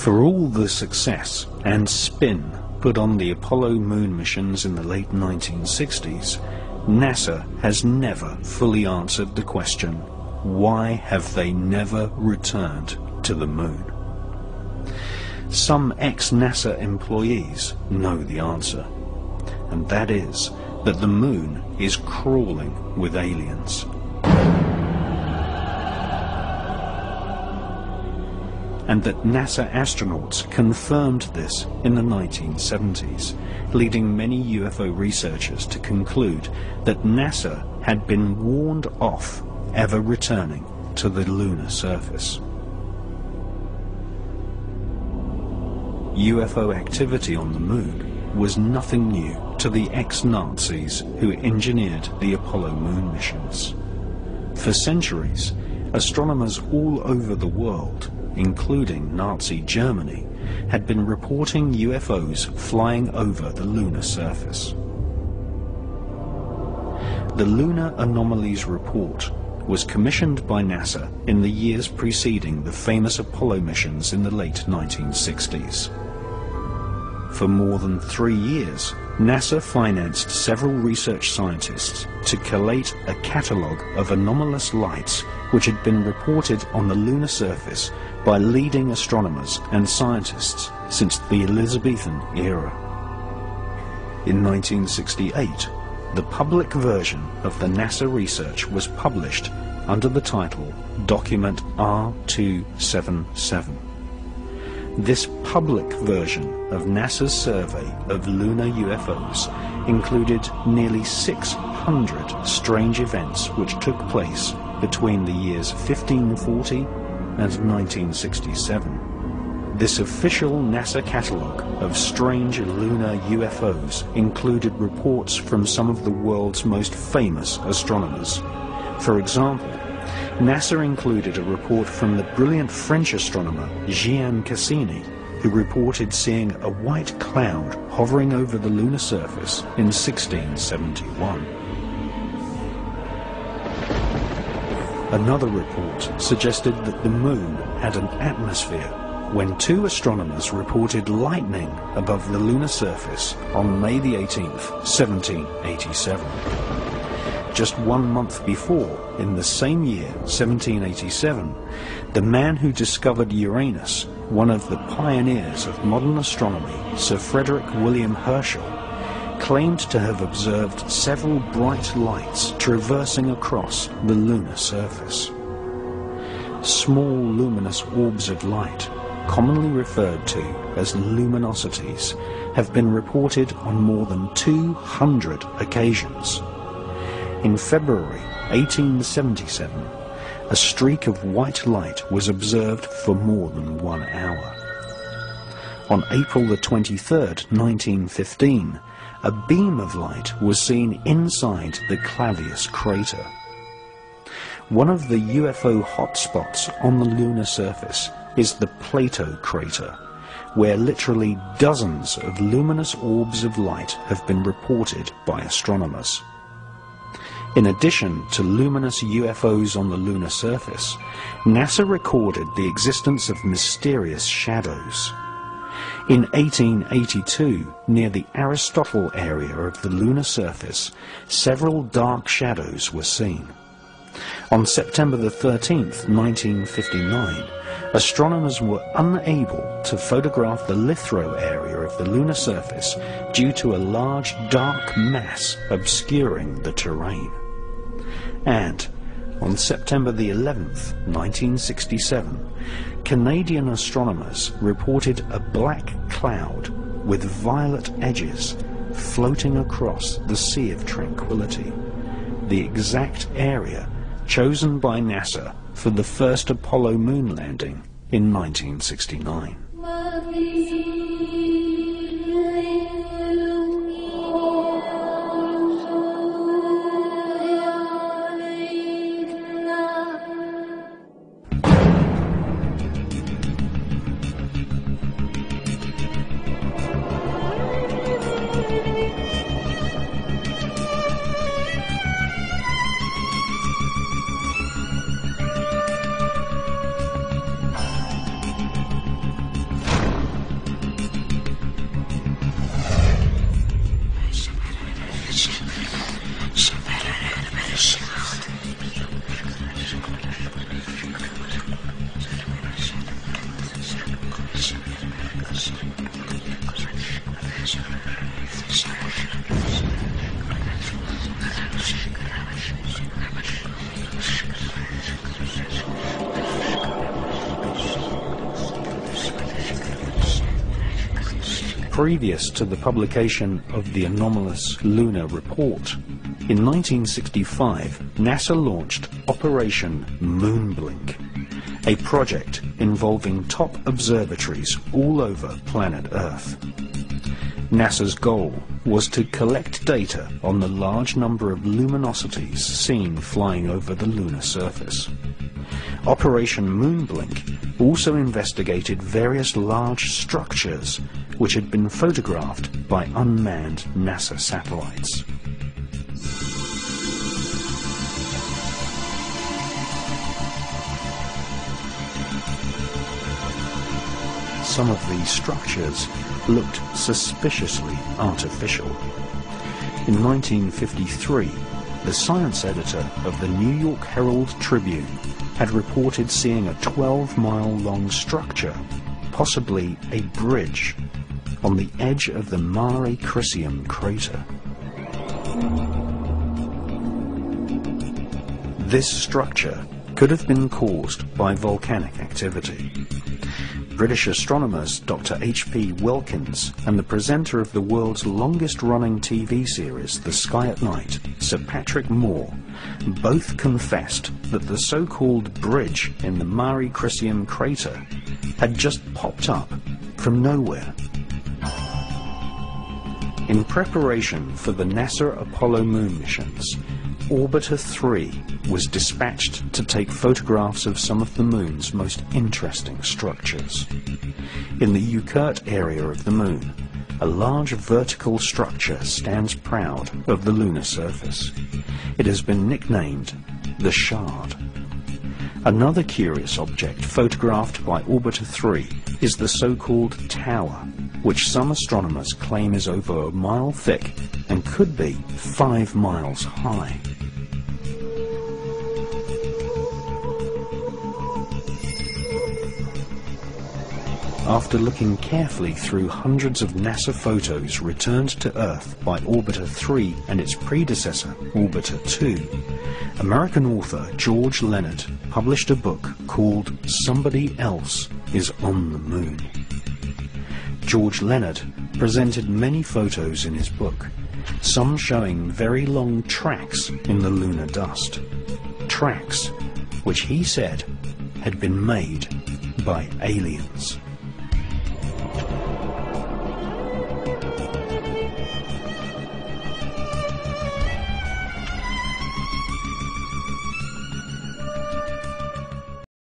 For all the success and spin put on the Apollo moon missions in the late 1960s, NASA has never fully answered the question, why have they never returned to the moon? Some ex-NASA employees know the answer, and that is that the moon is crawling with aliens. And that NASA astronauts confirmed this in the 1970s, leading many UFO researchers to conclude that NASA had been warned off ever returning to the lunar surface. UFO activity on the moon was nothing new to the ex-Nazis who engineered the Apollo moon missions. For centuries, astronomers all over the world, including Nazi Germany, had been reporting UFOs flying over the lunar surface. The Lunar Anomalies Report was commissioned by NASA in the years preceding the famous Apollo missions in the late 1960s. For more than 3 years, NASA financed several research scientists to collate a catalogue of anomalous lights which had been reported on the lunar surface by leading astronomers and scientists since the Elizabethan era. In 1968, the public version of the NASA research was published under the title Document R277. This public version of NASA's survey of lunar UFOs included nearly 600 strange events which took place between the years 1540 and 1967. This official NASA catalogue of strange lunar UFOs included reports from some of the world's most famous astronomers. For example, NASA included a report from the brilliant French astronomer Jean Cassini, who reported seeing a white cloud hovering over the lunar surface in 1671. Another report suggested that the moon had an atmosphere when 2 astronomers reported lightning above the lunar surface on May the 18th, 1787. Just 1 month before, in the same year, 1787, the man who discovered Uranus, one of the pioneers of modern astronomy, Sir Frederick William Herschel, claimed to have observed several bright lights traversing across the lunar surface. Small luminous orbs of light, commonly referred to as luminosities, have been reported on more than 200 occasions. In February 1877, a streak of white light was observed for more than 1 hour. On April the 23rd, 1915, a beam of light was seen inside the Clavius crater. One of the UFO hotspots on the lunar surface is the Plato crater, where literally dozens of luminous orbs of light have been reported by astronomers. In addition to luminous UFOs on the lunar surface, NASA recorded the existence of mysterious shadows. In 1882, near the Aristotle area of the lunar surface, several dark shadows were seen. On September the 13th, 1959, astronomers were unable to photograph the lithosphere area of the lunar surface due to a large dark mass obscuring the terrain. And on September the 11th, 1967, Canadian astronomers reported a black cloud with violet edges floating across the Sea of Tranquility, the exact area chosen by NASA for the first Apollo moon landing in 1969. Previous to the publication of the anomalous lunar report, in 1965, NASA launched Operation Moonblink, a project involving top observatories all over planet Earth. NASA's goal was to collect data on the large number of luminosities seen flying over the lunar surface. Operation Moonblink also investigated various large structures which had been photographed by unmanned NASA satellites. Some of these structures looked suspiciously artificial. In 1953, the science editor of the New York Herald Tribune had reported seeing a 12-mile-long structure, possibly a bridge, on the edge of the Mare Crisium crater. This structure could have been caused by volcanic activity. British astronomers Dr. H.P. Wilkins and the presenter of the world's longest-running TV series, The Sky at Night, Sir Patrick Moore, both confessed that the so-called bridge in the Mare Crisium crater had just popped up from nowhere. In preparation for the NASA Apollo moon missions, Orbiter 3 was dispatched to take photographs of some of the moon's most interesting structures. In the Ucurt area of the moon, a large vertical structure stands proud of the lunar surface. It has been nicknamed the Shard. Another curious object photographed by Orbiter 3 is the so-called tower, which some astronomers claim is over a mile thick and could be 5 miles high. After looking carefully through hundreds of NASA photos returned to Earth by Orbiter 3 and its predecessor, Orbiter 2, American author George Leonard published a book called Somebody Else is on the Moon. George Leonard presented many photos in his book, some showing very long tracks in the lunar dust, tracks which he said had been made by aliens.